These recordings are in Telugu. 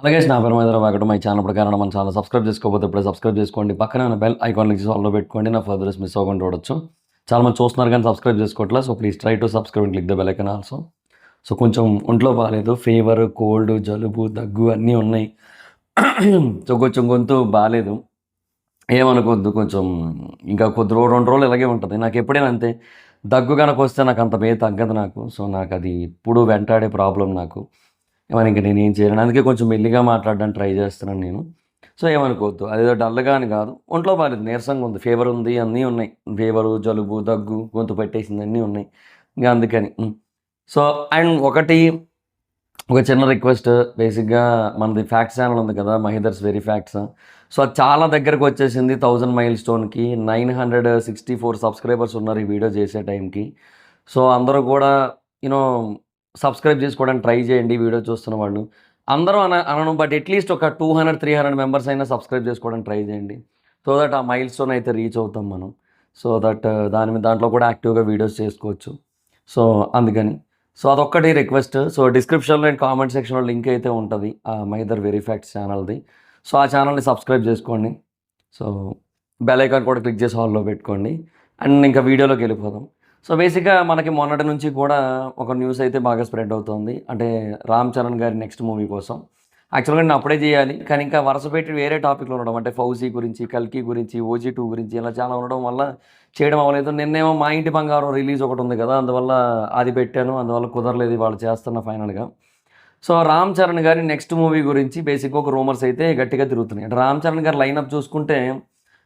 అలాగే నా పేరు హైదరాబాద్ మై ఛానల్ ప్రకారం మన ఛానల్ సబ్స్క్రైబ్ చేసుకోకపోతే ఇప్పుడే సబ్స్క్రైబ్ చేసుకోండి. పక్కనే ఉన్న బెల్ ఐకాన్ క్లిక్ చేసి ఆల్లో పెట్టుకోండి. నా ఫర్దర్స్ మిస్ అవ్వకుండా చూడొచ్చు. చాలా మంది చూస్తున్నారు కానీ సబ్స్క్రైబ్ చేసుకోవట్లేదు. So please try to subscribe and click the bell icon also. So కొంచెం ఒంట్లో బాగాలేదు, ఫీవర్, కోల్డ్, జలుబు, దగ్గు అన్నీ ఉన్నాయి. సో కొంచెం గొంతు బాగాలేదు, ఏమనుకోవద్దు. కొంచెం ఇంకా కొద్ది 2 రోజులు ఇలాగే ఉంటుంది. నాకు ఎప్పుడైనా అంతే, దగ్గు కనుక వస్తే నాకు అంత బే తగ్గదు నాకు. సో నాకు అది ఇప్పుడు వెంటాడే ప్రాబ్లం నాకు. ఏమని ఇంక నేనేం చేయలేను. అందుకే కొంచెం మెల్లిగా మాట్లాడడానికి ట్రై చేస్తున్నాను నేను. సో ఏమనుకోవద్దు, అదేదో డల్గా అని కాదు, ఒంట్లో బాగాలేదు, నీరసంగా ఉంది, ఫీవర్ ఉంది, అన్నీ ఉన్నాయి. ఫీవరు, జలుబు, దగ్గు, గొంతు పెట్టేసింది, అన్నీ ఉన్నాయి. ఇంకా అందుకని సో అండ్ ఒక చిన్న రిక్వెస్ట్. బేసిక్గా మనది ఫ్యాక్ట్స్ ఛానల్ ఉంది కదా, మహిదర్స్ వెరీ ఫ్యాక్ట్స్. సో అది చాలా దగ్గరకు వచ్చేసింది 1000 మైల్ స్టోన్కి. 964 సబ్స్క్రైబర్స్ ఉన్నారు ఈ వీడియో చేసే టైంకి. సో అందరూ కూడా యూనో సబ్స్క్రైబ్ చేసుకోవడానికి ట్రై చేయండి వీడియో చూస్తున్న వాళ్ళు. అందరూ అనను, బట్ అట్లీస్ట్ ఒక 200-300 మెంబర్స్ అయినా సబ్స్క్రైబ్ చేసుకోవడానికి ట్రై చేయండి. సో దట్ ఆ మైల్ స్టోన్ అయితే రీచ్ అవుతాం మనం. సో దట్ దాంట్లో కూడా యాక్టివ్గా వీడియోస్ చేసుకోవచ్చు. సో అందుకని సో అదొక్కటి రిక్వెస్ట్. సో డిస్క్రిప్షన్లో అండ్ కామెంట్ సెక్షన్లో లింక్ అయితే ఉంటుంది ఆ మైదర్ వెరీ ఫ్యాక్ట్స్ ఛానల్ది. సో ఆ ఛానల్ని సబ్స్క్రైబ్ చేసుకోండి. సో బెల్ ఐకాన్ కూడా క్లిక్ చేసి హాల్లో పెట్టుకోండి. అండ్ ఇంకా వీడియోలోకి వెళ్ళిపోదాం. సో బేసిక్గా మనకి మొన్నటి నుంచి కూడా ఒక న్యూస్ అయితే బాగా స్ప్రెడ్ అవుతుంది. అంటే రామ్ చరణ్ గారి నెక్స్ట్ మూవీ కోసం. యాక్చువల్గా నేను అప్పుడే చేయాలి, కానీ ఇంకా వరుస పెట్టి వేరే టాపిక్లో ఉండడం, అంటే ఫౌజీ గురించి, కల్కి గురించి, OG2 గురించి ఇలా చాలా ఉండడం వల్ల చేయడం అవ్వలేదు. నిన్నేమో మా ఇంటి బంగారం రిలీజ్ ఒకటి ఉంది కదా, అందువల్ల అది పెట్టాను, అందువల్ల కుదరలేదు వాళ్ళు చేస్తున్న ఫైనల్గా. సో రామ్ చరణ్ గారి నెక్స్ట్ మూవీ గురించి బేసిక్గా ఒక రూమర్స్ అయితే గట్టిగా తిరుగుతున్నాయి. అంటే రామ్ చరణ్ గారి లైనప్ చూసుకుంటే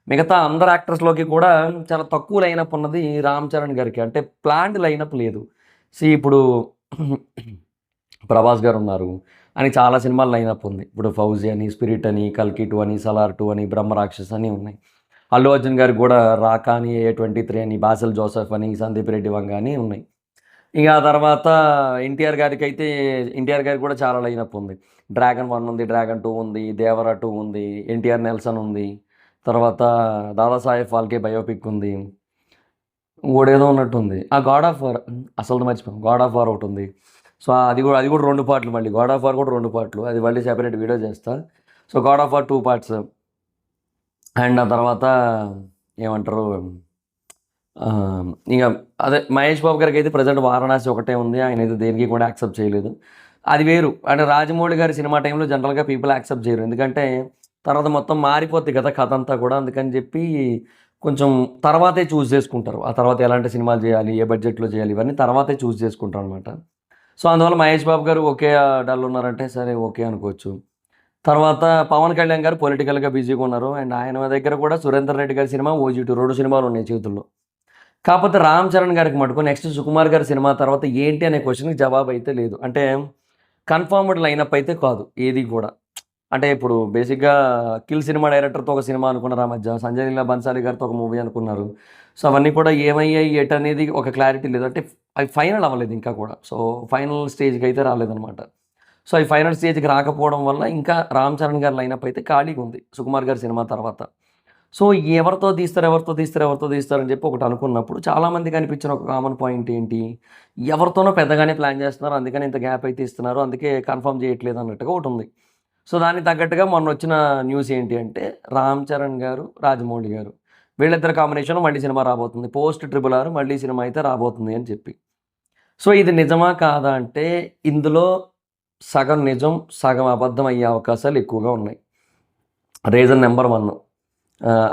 మిగతా అందరు యాక్టర్స్లోకి కూడా చాలా తక్కువ లైనప్ ఉన్నది రామ్ చరణ్ గారికి. అంటే ప్లాన్డ్ లైనప్ లేదు. ఇప్పుడు ప్రభాస్ గారు ఉన్నారు అని చాలా సినిమాలు లైనప్ ఉంది. ఇప్పుడు ఫౌజీ అని, స్పిరిట్ అని, కల్కి 2 అని, సలార్ 2 అని, బ్రహ్మరాక్షస్ అని ఉన్నాయి. అల్లు అర్జున్ గారికి కూడా రాకా అని, A23 అని, బాసెల్ జోసెఫ్ అని, సందీప్ రెడ్డి వంగ అని ఉన్నాయి. ఇక ఆ తర్వాత ఎన్టీఆర్ గారికి కూడా చాలా లైనప్ ఉంది. డ్రాగన్ 1 ఉంది, డ్రాగన్ 2 ఉంది, దేవరా 2 ఉంది, ఎన్టీఆర్ నెల్సన్ ఉంది, తర్వాత దాదాసాహెబ్ ఫాల్కే బయోపిక్ ఉంది, ఇంకోటేదో ఉన్నట్టుంది. ఆ గాడ్ ఆఫ్ వార్, అసలు మర్చిపోయాం, గాడ్ ఆఫ్ వార్ ఒకటి ఉంది. సో అది కూడా 2 పార్ట్లు. మళ్ళీ గాడ్ ఆఫ్ వార్ కూడా 2 పార్ట్లు. అది మళ్ళీ సెపరేట్ వీడియో చేస్తా. So God of war 2 parts. And ఆ తర్వాత ఏమంటారు, ఇక అదే మహేష్ బాబు గారికి అయితే ప్రజెంట్ వారణాసి ఒకటే ఉంది. ఆయన అయితే దేనికి కూడా యాక్సెప్ట్ చేయలేదు. అది వేరు. అంటే రాజమౌళి గారి సినిమా టైంలో జనరల్గా పీపుల్ యాక్సెప్ట్ చేయరు, ఎందుకంటే తర్వాత మొత్తం మారిపోద్ది కదా కథ అంతా కూడా. అందుకని చెప్పి కొంచెం తర్వాతే చూస్ చేసుకుంటారు. ఆ తర్వాత ఎలాంటి సినిమాలు చేయాలి, ఏ బడ్జెట్లో చేయాలి, ఇవన్నీ తర్వాతే చూస్ చేసుకుంటారు అనమాట. సో అందువల్ల మహేష్ బాబు గారు ఓకే డల్ ఉన్నారంటే సరే ఓకే అనుకోవచ్చు. తర్వాత పవన్ కళ్యాణ్ గారు పొలిటికల్గా బిజీగా ఉన్నారు. అండ్ ఆయన దగ్గర కూడా సురేందర్ రెడ్డి గారి సినిమా, OG2 2 సినిమాలు ఉన్నాయి చేతుల్లో. కాకపోతే రామ్ చరణ్ గారికి మటుకు నెక్స్ట్ సుకుమార్ గారి సినిమా తర్వాత ఏంటి అనే క్వశ్చన్కి జవాబు అయితే లేదు. అంటే కన్ఫర్మ్డ్ లైనప్ అయితే కాదు ఏది కూడా. అంటే ఇప్పుడు బేసిక్గా కిల్ సినిమా డైరెక్టర్తో ఒక సినిమా అనుకున్నారు ఆ మధ్య, సంజయ్ లీలా బన్సాలి గారితో ఒక మూవీ అనుకున్నారు. సో అవన్నీ కూడా ఏమయ్యాయి ఎటనేది ఒక క్లారిటీ లేదు. అంటే అవి ఫైనల్ అవ్వలేదు ఇంకా కూడా. సో ఫైనల్ స్టేజ్కి అయితే రాలేదనమాట. సో ఈ ఫైనల్ స్టేజ్కి రాకపోవడం వల్ల ఇంకా రామ్ చరణ్ గారి లైనప్ అయితే ఖాళీగా ఉంది సుకుమార్ గారి సినిమా తర్వాత. సో ఎవరితో తీస్తారని చెప్పి ఒకటి అనుకున్నప్పుడు చాలామందికి అనిపించిన ఒక కామన్ పాయింట్ ఏంటి, ఎవరితోనో పెద్దగానే ప్లాన్ చేస్తున్నారు, అందుకని ఇంత గ్యాప్ అయితే ఇస్తున్నారు, అందుకే కన్ఫర్మ్ చేయట్లేదు అన్నట్టుగా ఒకటి ఉంది. సో దానికి తగ్గట్టుగా మొన్న వచ్చిన న్యూస్ ఏంటి అంటే, రామ్ చరణ్ గారు, రాజమౌళి గారు వీళ్ళిద్దరు కాంబినేషన్ మళ్ళీ సినిమా రాబోతుంది. పోస్ట్ RRR మళ్ళీ సినిమా అయితే రాబోతుంది అని చెప్పి. సో ఇది నిజమా కాదా అంటే, ఇందులో సగం నిజం, సగం అబద్ధం అయ్యే అవకాశాలు ఎక్కువగా ఉన్నాయి. రీజన్ నెంబర్ 1,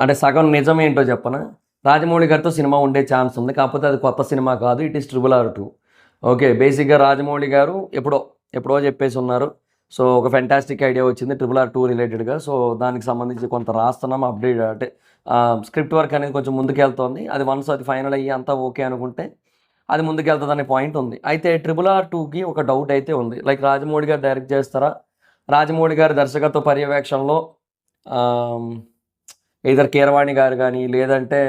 అంటే సగం నిజం ఏంటో చెప్పనా, రాజమౌళి గారితో సినిమా ఉండే ఛాన్స్ ఉంది. కాకపోతే అది కొత్త సినిమా కాదు, ఇట్ ఈస్ RRR 2. ఓకే, బేసిక్గా రాజమౌళి గారు ఎప్పుడో చెప్పేసి ఉన్నారు. సో ఒక ఫెంటాస్టిక్ ఐడియా వచ్చింది RRR 2 రిలేటెడ్గా. సో దానికి సంబంధించి కొంత రాస్తున్నాం, అప్డేట్ అంటే స్క్రిప్ట్ వర్క్ అనేది కొంచెం ముందుకెళ్తోంది. అది వన్స్ అది ఫైనల్ అయ్యి అంతా ఓకే అనుకుంటే అది ముందుకెళ్తుంది అనే పాయింట్ ఉంది. అయితే RRR 2కి ఒక డౌట్ అయితే ఉంది. లైక్ రాజమౌళి గారు డైరెక్ట్ చేస్తారా, రాజమౌళి గారి దర్శకత్వ పర్యవేక్షణలో ఇద్దరు కీరవాణి గారు కానీ, లేదంటే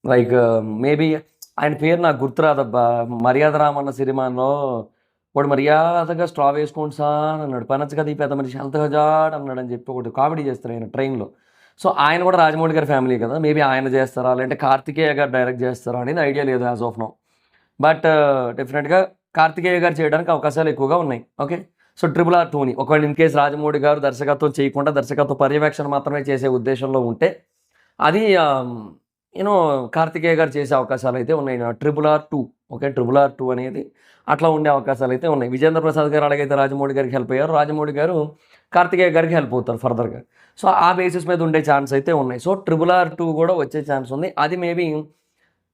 లైక్ మేబీ ఆయన పేరు నాకు గుర్తురాదబ్బా, మర్యాద రామన్న సినిమాలో వాడు మర్యాదగా స్ట్రా వేసుకోండి సార్ అన్నాడు, పనచ్చ కదా ఈ పెద్ద మనిషి అంతగా జాడ్ అన్నాడు అని చెప్పి ఒకటి కామెడీ చేస్తారు ఆయన ట్రైన్లో. సో ఆయన కూడా రాజమౌళి గారి ఫ్యామిలీ కదా, మేబీ ఆయన చేస్తారా లేదంటే కార్తికేయ గారు డైరెక్ట్ చేస్తారా అనేది ఐడియా లేదు యాజ్ ఆఫ్ నౌ. బట్ డెఫినెట్గా కార్తికేయ గారు చేయడానికి అవకాశాలు ఎక్కువగా ఉన్నాయి. ఓకే, సో RRR2ని ఒకవేళ ఇన్ కేసు రాజమౌళి గారు దర్శకత్వం చేయకుండా దర్శకత్వ పర్యవేక్షణ మాత్రమే చేసే ఉద్దేశంలో ఉంటే అది యూనో కార్తికేయ గారు చేసే అవకాశాలు అయితే ఉన్నాయి. RRR2 ఓకే, RRR2 అనేది అట్లా ఉండే అవకాశాలు అయితే ఉన్నాయి. విజేంద్ర ప్రసాద్ గారు అలాగైతే రాజమౌళి గారికి హెల్ప్ అయ్యారు, రాజమౌళి గారు కార్తికేయ గారికి హెల్ప్ అవుతారు ఫర్దర్గా. సో ఆ బేసిస్ మీద ఉండే ఛాన్స్ అయితే ఉన్నాయి. సో RRR2 కూడా వచ్చే ఛాన్స్ ఉంది. అది మేబీ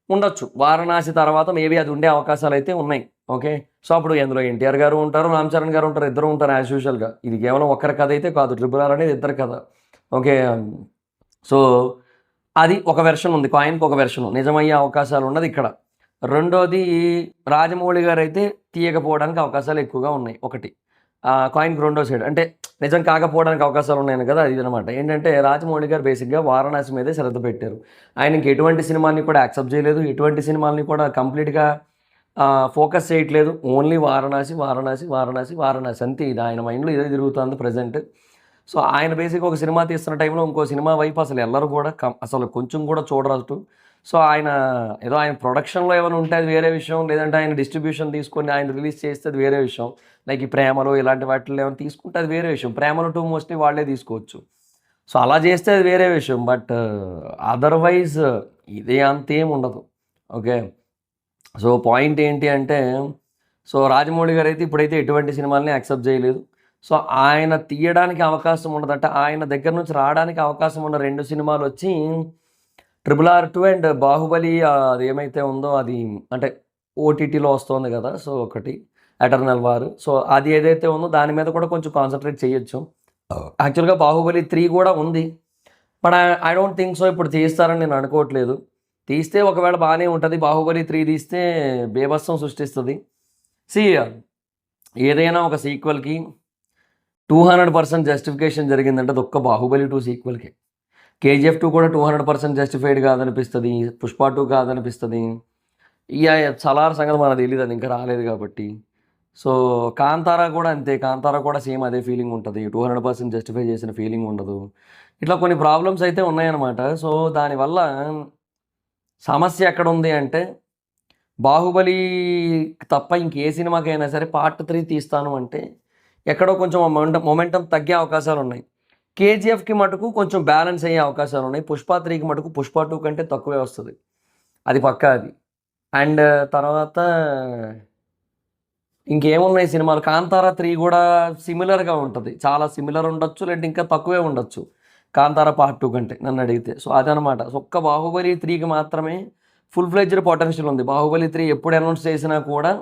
ఉండొచ్చు, వారణాసి తర్వాత మేబీ అది ఉండే అవకాశాలు అయితే ఉన్నాయి. ఓకే, సో అప్పుడు అందులో ఎన్టీఆర్ గారు ఉంటారు, రామ్ చరణ్ గారు ఉంటారు, ఇద్దరు ఉంటారు యాజ్ యూజువల్గా. ఇది కేవలం ఒక్కరి కథ అయితే కాదు, RRR అనేది ఇద్దరు కథ. ఓకే, సో అది ఒక వెర్షన్ ఉంది, కాయిన్కి ఒక వెర్షన్ నిజమయ్యే అవకాశాలు ఉన్నది ఇక్కడ. రెండోది రాజమౌళి గారు అయితే తీయకపోవడానికి అవకాశాలు ఎక్కువగా ఉన్నాయి. ఒకటి కాయిన్కి రెండో సైడ్ అంటే నిజం కాకపోవడానికి అవకాశాలు ఉన్నాయని కదా, అది అనమాట. ఏంటంటే రాజమౌళి గారు బేసిక్గా వారణాసి మీదే శ్రద్ధ పెట్టారు. ఆయనకి ఎటువంటి సినిమాని కూడా యాక్సెప్ట్ చేయలేదు, ఎటువంటి సినిమాల్ని కూడా కంప్లీట్గా ఫోకస్ చేయట్లేదు. ఓన్లీ వారణాసి వారణాసి వారణాసి వారణాసి అంతే. ఇది ఆయన మైండ్లో ఇదే తిరుగుతుంది ప్రజెంట్. సో ఆయన బేసిక్గా ఒక సినిమా తీస్తున్న టైంలో ఇంకో సినిమా వైపు అసలు ఎల్లరు కూడా అసలు కొంచెం కూడా చూడరాదు. సో ఆయన ఏదో ఆయన ప్రొడక్షన్లో ఏమైనా ఉంటే అది వేరే విషయం, లేదంటే ఆయన డిస్ట్రిబ్యూషన్ తీసుకొని ఆయన రిలీజ్ చేస్తే అది వేరే విషయం. లైక్ ఈ ప్రేమలో ఇలాంటి వాటిలో ఏమైనా తీసుకుంటే అది వేరే విషయం. ప్రేమలో 2 మోస్ట్లీ వాళ్ళే తీసుకోవచ్చు. సో అలా చేస్తే అది వేరే విషయం. బట్ అదర్వైజ్ ఇదే అంతేం ఉండదు. ఓకే, సో పాయింట్ ఏంటి అంటే, సో రాజమౌళి గారు అయితే ఇప్పుడైతే ఎటువంటి సినిమాలని యాక్సెప్ట్ చేయలేదు. సో ఆయన తీయడానికి అవకాశం ఉండదంటే ఆయన దగ్గర నుంచి రావడానికి అవకాశం ఉన్న 2 సినిమాలు వచ్చి RRR2 అండ్ బాహుబలి. అది ఏమైతే ఉందో అది అంటే ఓటీటీలో వస్తుంది కదా, సో ఒకటి ఎటర్నల్ వార్. సో అది ఏదైతే ఉందో దాని మీద కూడా కొంచెం కాన్సన్ట్రేట్ చేయొచ్చు. యాక్చువల్గా బాహుబలి 3 కూడా ఉంది, but I don't think so ఇప్పుడు తీస్తారని నేను అనుకోవట్లేదు. తీస్తే ఒకవేళ బాగానే ఉంటుంది. బాహుబలి 3 తీస్తే బేభత్సం సృష్టిస్తుంది. ఏదైనా ఒక సీక్వెల్కి 200% జస్టిఫికేషన్ జరిగిందంటే అది ఒక్క బాహుబలి 2 సీక్వెల్కి. KGF 2 కూడా 200% జస్టిఫైడ్ కాదనిపిస్తుంది, పుష్ప 2 కాదనిపిస్తుంది. ఇక సలార్ సంగతి మనకు తెలియదు, అది ఇంకా రాలేదు కాబట్టి. సో కాంతారా కూడా అంతే, కాంతారా కూడా సేమ్ అదే ఫీలింగ్ ఉంటుంది, 200% జస్టిఫై చేసిన ఫీలింగ్ ఉండదు. ఇట్లా కొన్ని ప్రాబ్లమ్స్ అయితే ఉన్నాయన్నమాట. సో దానివల్ల సమస్య ఎక్కడ ఉంది అంటే, బాహుబలి తప్ప ఇంకే సినిమాకైనా సరే పార్ట్ 3 తీస్తాను అంటే ఎక్కడో కొంచెం మొమెంటం తగ్గే అవకాశాలు ఉన్నాయి. KGFకి మటుకు కొంచెం బ్యాలెన్స్ అయ్యే అవకాశాలు ఉన్నాయి. పుష్ప 3కి మటుకు పుష్ప 2 కంటే తక్కువే వస్తుంది, అది పక్కా అది. అండ్ తర్వాత ఇంకేమున్నాయి సినిమాలు, కాంతారా 3 కూడా సిమిలర్గా ఉంటుంది, చాలా సిమిలర్ ఉండొచ్చు, లేదంటే ఇంకా తక్కువే ఉండొచ్చు కాంతారా పార్ట్ 2 కంటే నన్ను అడిగితే. సో అదనమాట. సో ఒక్క బాహుబలి 3కి మాత్రమే ఫుల్ ఫ్లెడ్జ్డ్ పొటెన్షియల్ ఉంది. బాహుబలి 3 ఎప్పుడు అనౌన్స్ చేసినా కూడా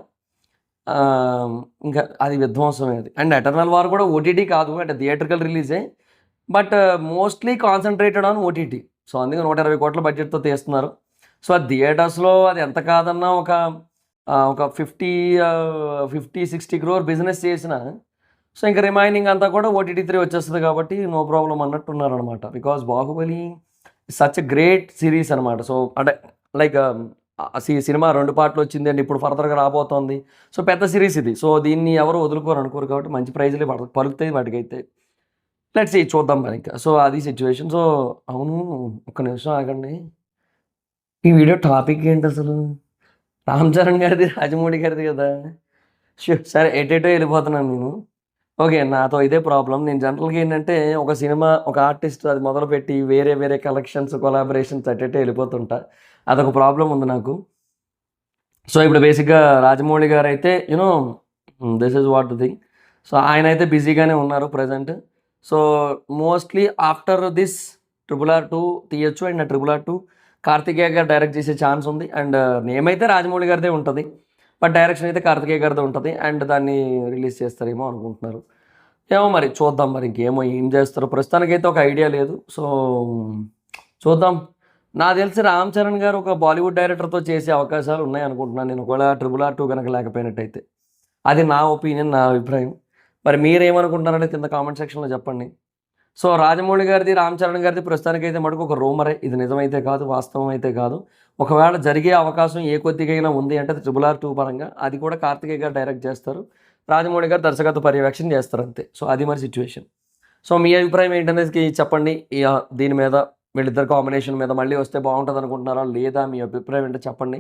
ఇంకా అది విధ్వంసమే అది. అండ్ ఎటర్నల్ వార్ కూడా ఓటీటీ కాదు, అంటే థియేట్రికల్ రిలీజే, but mostly concentrated on OTT. So అందుకే 120 కోట్ల బడ్జెట్తో తీస్తున్నారు. సో అది థియేటర్స్లో అది ఎంత కాదన్నా ఒక 50-60 crore బిజినెస్ చేసిన, సో ఇంకా రిమైనింగ్ అంతా కూడా OTT 3 వచ్చేస్తుంది కాబట్టి నో ప్రాబ్లం అన్నట్టున్నారనమాట. Because Baahubali such a great series అనమాట. సో అంటే లైక్ సినిమా 2 పార్ట్లు వచ్చింది అండి, ఇప్పుడు ఫర్దర్గా రాబోతోంది. సో పెద్ద సిరీస్ ఇది. సో దీన్ని ఎవరు వదులుకోరు అనుకోరు కాబట్టి మంచి ప్రైజ్లే పలుకుతాయి వాటికైతే. లెట్స్ సీ, చూద్దాం మరి ఇంకా. సో అది సిచ్యువేషన్. సో అవును, ఒక్క నిమిషం ఆగండి. ఈ వీడియో టాపిక్ ఏంటి అసలు? రామ్ చరణ్ గారిది రాజమౌళి గారిది కదా. సరే, ఎటేటో వెళ్ళిపోతున్నాను నేను. ఓకే, నాతో ఇదే ప్రాబ్లం. నేను జనరల్గా ఏంటంటే ఒక సినిమా, ఒక ఆర్టిస్ట్ అది మొదలుపెట్టి వేరే వేరే కలెక్షన్స్, కొలాబరేషన్స్ అటేటో వెళ్ళిపోతుంటా. అదొక ప్రాబ్లం ఉంది నాకు. సో ఇప్పుడు బేసిక్గా రాజమౌళి గారు అయితే this is what the thing. So ఆయన అయితే బిజీగానే ఉన్నారు present. So mostly after this RRR2 తీయచ్చు. అండ్ RRR2 కార్తికేయ గారు డైరెక్ట్ చేసే ఛాన్స్ ఉంది. అండ్ నేమ్ అయితే రాజమౌళి గారిదే ఉంటుంది, బట్ డైరెక్షన్ అయితే కార్తికేయ గారిదే ఉంటుంది. అండ్ దాన్ని రిలీజ్ చేస్తారేమో అనుకుంటున్నారు. ఏమో మరి చూద్దాం, మరి ఇంకేమో ఏం చేస్తారో ప్రస్తుతానికైతే ఒక ఐడియా లేదు. సో చూద్దాం. నాకు తెలిసి రామ్ చరణ్ గారు ఒక బాలీవుడ్ డైరెక్టర్తో చేసే అవకాశాలు ఉన్నాయి అనుకుంటున్నాను నేను, ఒకవేళ RRR2 కనుక లేకపోయినట్టయితే. అది నా ఒపీనియన్, నా అభిప్రాయం. మరి మీరేమనుకుంటున్నారంటే కింద కామెంట్ సెక్షన్లో చెప్పండి. సో రాజమౌళి గారిది, రామ్ చరణ్ గారిది ప్రస్తుతానికైతే మటుకు ఒక రూమరే, ఇది నిజమైతే కాదు, వాస్తవం అయితే కాదు. ఒకవేళ జరిగే అవకాశం ఏ కొద్దిగైనా ఉంది అంటే RRR2 పరంగా అది కూడా కార్తికేయ గారు డైరెక్ట్ చేస్తారు, రాజమౌళి గారు దర్శకత్వ పర్యవేక్షణ చేస్తారు అంతే. సో అది మరి సిచ్యువేషన్. సో మీ అభిప్రాయం ఏంటనేది చెప్పండి. దీని మీద వీళ్ళిద్దరు కాంబినేషన్ మీద మళ్ళీ వస్తే బాగుంటుంది అనుకుంటున్నారా లేదా? మీ అభిప్రాయం ఏంటో చెప్పండి.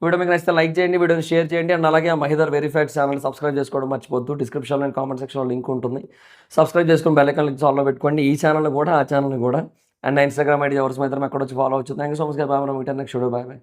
వీడియో మీకు నచ్చితే లైక్ చేయండి, వీడియోని షేర్ చేయండి. అండ్ అలాగే ఆ మహిధర్ వెరిఫైడ్ ఛానల్ సబ్స్క్రైబ్ చేసుకోవడం మర్చిపోద్దు. డిస్క్రిప్షన్లో అండ్ కామెంట్ సెక్షన్లో లింక్ ఉంటుంది. సబ్స్క్రైబ్ చేసుకొని బెల్ ఐకాన్ లింక్ ఆన్లో పెట్టుకోండి. ఈ ఛానల్ కూడా, ఆ ఛానల్ కూడా. అండ్ నా ఇన్స్టాగ్రామ్ ఐడి ఎవరి మీద అక్కడ వచ్చి ఫాలో అవచ్చు. Thank you so much. Bye. Next video. Bye.